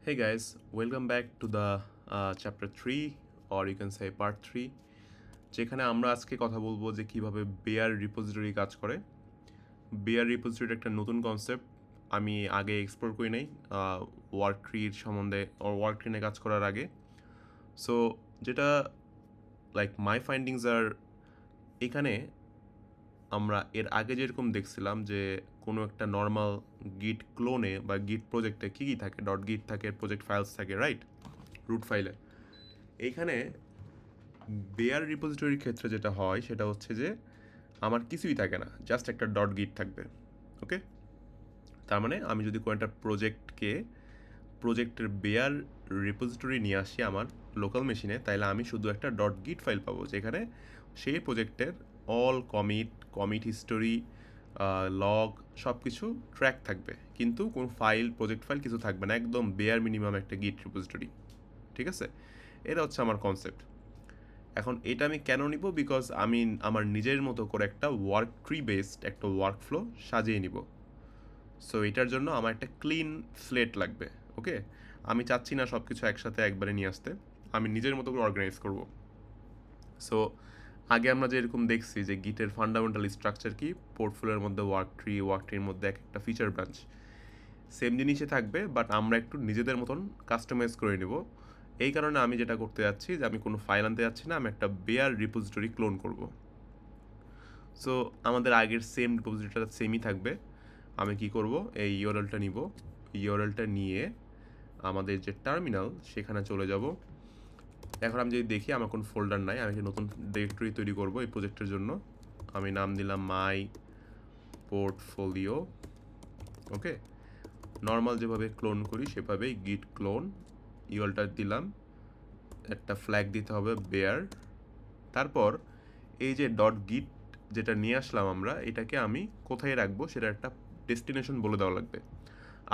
Hey guys, welcome back to the chapter 3 or you can say part 3 যেখানে আমরা আজকে কথা বলবো যে কিভাবে বেয়ার রিপোজিটরি কাজ করে। বেয়ার রিপোজিটরি একটা নতুন কনসেপ্ট, আমি আগে এক্সপ্লোর করি নাই ওয়ার্ক ট্রির সম্বন্ধে ওয়ার্ক ট্রি নিয়ে কাজ করার আগে। সো যেটা লাইক মাই ফাইন্ডিংস আর এখানে আমরা এর আগে যেরকম দেখছিলাম যে কোনো একটা নর্মাল গিট ক্লোনে বা গিট প্রজেক্টে কী কী থাকে, ডট গিট থাকে, প্রজেক্ট ফাইলস থাকে, রাইট, রুট ফাইলে। এইখানে বেয়ার রিপোজিটরির ক্ষেত্রে যেটা হয় সেটা হচ্ছে যে আমার কিছুই থাকে না, জাস্ট একটা ডট গিট থাকবে। ওকে, তার মানে আমি যদি কোনো একটা প্রজেক্টের বেয়ার রিপোজিটরি নিয়ে আসি আমার লোকাল মেশিনে, তাহলে আমি শুধু একটা ডট গিট ফাইল পাবো যেখানে সেই প্রজেক্টের অল কমিট হিস্টোরি, লগ সব কিছু ট্র্যাক থাকবে, কিন্তু কোনো প্রজেক্ট ফাইল কিছু থাকবে না, একদম বেয়ার মিনিমাম একটা গিট রিপোজিটরি। ঠিক আছে, এটা হচ্ছে আমার কনসেপ্ট। এখন এটা আমি কেন নিব? বিকজ আমি আমার নিজের মতো করে একটা ওয়ার্ক ট্রি বেসড একটা ওয়ার্ক ফ্লো সাজিয়ে নিব। সো এটার জন্য আমার একটা ক্লিন স্লেট লাগবে। ওকে, আমি চাচ্ছি না সব কিছু একসাথে একবারে নিয়ে আসতে, আমি নিজের মতো করে অর্গানাইজ করব। সো আগে আমরা যেরকম দেখছি যে গিটের ফান্ডামেন্টাল স্ট্রাকচার কি, পোর্টফোলিওর মধ্যে ওয়ার্ক ট্রির মধ্যে এক একটা ফিচার ব্রাঞ্চ, সেম জিনিসই থাকবে, বাট আমরা একটু নিজেদের মতন কাস্টমাইজ করে নেব। এই কারণে আমি যেটা করতে যাচ্ছি যে আমি কোনো ফাইল আনতে যাচ্ছি না, আমি একটা বেয়ার রিপোজিটরি ক্লোন করব। সো আমাদের আগের সেম রিপোজিটরিটা সেমই থাকবে। আমি কি করব, এই ইউআরএলটা নিব, ইউআরএলটা নিয়ে আমাদের যে টার্মিনাল সেখানে চলে যাব। এখন আমি যদি দেখি আমার কোনো ফোল্ডার নাই, আমি একটা নতুন ডিরেক্টরি তৈরি করব এই প্রজেক্টের জন্য। আমি নাম দিলাম মাই পোর্টফোলিও। ওকে, নর্মাল যেভাবে ক্লোন করি সেভাবেই গিট ক্লোন, ইউআরএলটা দিলাম, একটা ফ্ল্যাগ দিতে হবে বেয়ার। তারপর এই যে ডট গিট যেটা নিয়ে আসলাম আমরা, এটাকে আমি কোথায় রাখবো সেটা একটা ডেস্টিনেশন বলে দেওয়া লাগবে।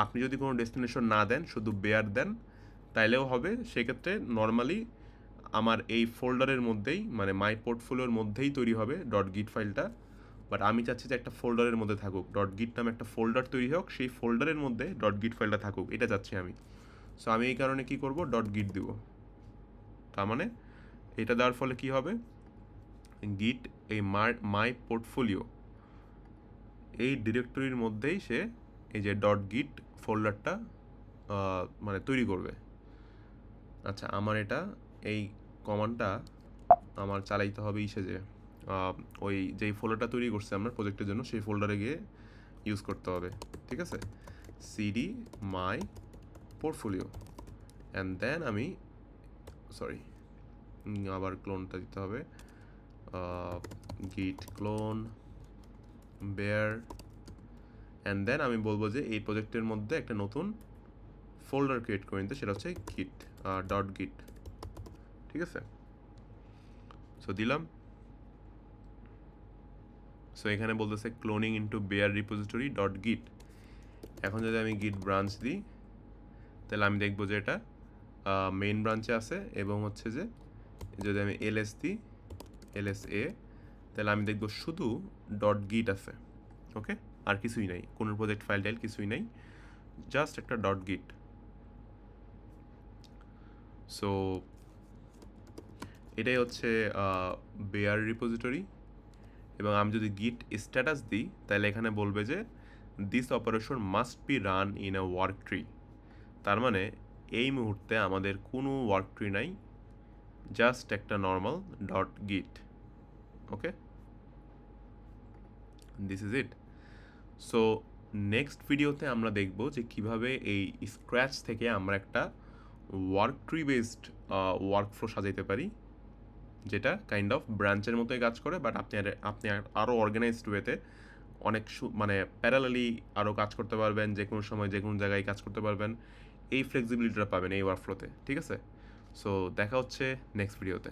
আপনি যদি কোনো ডেস্টিনেশন না দেন, শুধু বেয়ার দেন, তাইলেও হবে। সেক্ষেত্রে নর্মালি আমার এই ফোল্ডারের মধ্যেই, মানে মাই পোর্টফোলিওর মধ্যেই তৈরি হবে ডট গিট ফাইলটা। বাট আমি চাচ্ছি যে একটা ফোল্ডারের মধ্যে থাকুক, ডট গিট নামে একটা ফোল্ডার তৈরি হোক, সেই ফোল্ডারের মধ্যে ডট গিট ফাইলটা থাকুক, এটা চাচ্ছি আমি। সো আমি এই কারণে কি করব, ডট গিট দিব। তার মানে এটা দেওয়ার ফলে কি হবে, গিট এই মাই পোর্টফোলিও এই ডিরেক্টরির মধ্যেই সে এই যে ডট গিট ফোল্ডারটা মানে তৈরি করবে। আচ্ছা, আমার এটা এই কমান্ডটা আমার চালাইতে হবে ইসে যে ওই যেই ফোল্ডারটা তৈরি করছে আমরা প্রজেক্টের জন্য, সেই ফোল্ডারে গিয়ে ইউজ করতে হবে। ঠিক আছে, cd my portfolio and then আমি সরি আবার ক্লোনটা দিতে হবে, গিট ক্লোন বেয়ার, অ্যান্ড দেন আমি বলবো যে এই প্রজেক্টের মধ্যে একটা নতুন ফোল্ডার ক্রিয়েট করে নিতে, সেটা হচ্ছে গিট ডট গিট। ঠিক আছে, সো দিলাম। সো এখানে বলতেছে cloning into bare repository dot git. এখন যদি আমি গিট ব্রাঞ্চ দিই, তাহলে আমি দেখবো যে এটা মেইন ব্রাঞ্চে আছে, এবং হচ্ছে যে যদি আমি এলএস দিই, এলএসএ, তাহলে আমি দেখবো শুধু ডট গিট আছে। ওকে, আর কিছুই নাই, কোনো প্রজেক্ট ফাইল টাইল কিছুই নাই, জাস্ট একটা ডট গিট। সো এটাই হচ্ছে বেয়ার রিপোজিটরি। এবং আমি যদি গিট স্ট্যাটাস দিই, তাহলে এখানে বলবে যে this operation must be run in a work tree. তার মানে এই মুহূর্তে আমাদের কোনো ওয়ার্ক ট্রি নাই, জাস্ট একটা normal dot git. Okay, this is it. So next ভিডিওতে আমরা দেখব যে কিভাবে এই স্ক্র্যাচ থেকে আমরা একটা work tree based workflow সাজাইতে পারি, যেটা কাইন্ড অফ ব্রাঞ্চের মতোই কাজ করে, বাট আপনি আরও অর্গানাইজড ওয়েতে অনেক মানে প্যারালালি আরও কাজ করতে পারবেন, যে কোনো সময় যে কোনো জায়গায় কাজ করতে পারবেন, এই ফ্লেক্সিবিলিটিটা পাবেন এই ওয়ার্কফ্লোতে। ঠিক আছে, সো দেখা হচ্ছে নেক্সট ভিডিওতে।